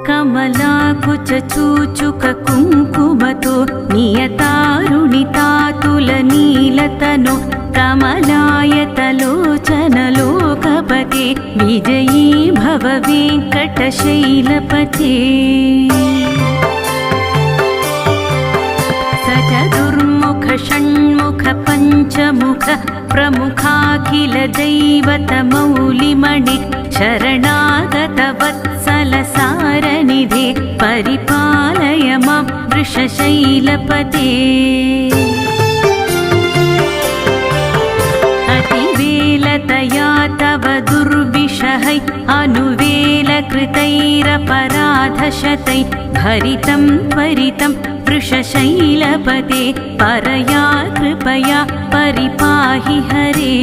कमलाकुचूचुककुङ्कुमतो नियतारुणितातुलनीलतनो कमलायतलोचनलोकपते विजयी भव वेङ्कटशैलपते सचतुर्मुख षण्मुख पञ्चमुख प्रमुखाखिल दैवतमौलिमणि शरणागत वत्सल सारनिधे परिपालय मां वृषशैलपते अतिवेलतया तव दुर्विषहै अनुवेलकृतैरपराधशतै भरितं त्वरितं वृषशैलपते परया कृपया परिपाहि हरे।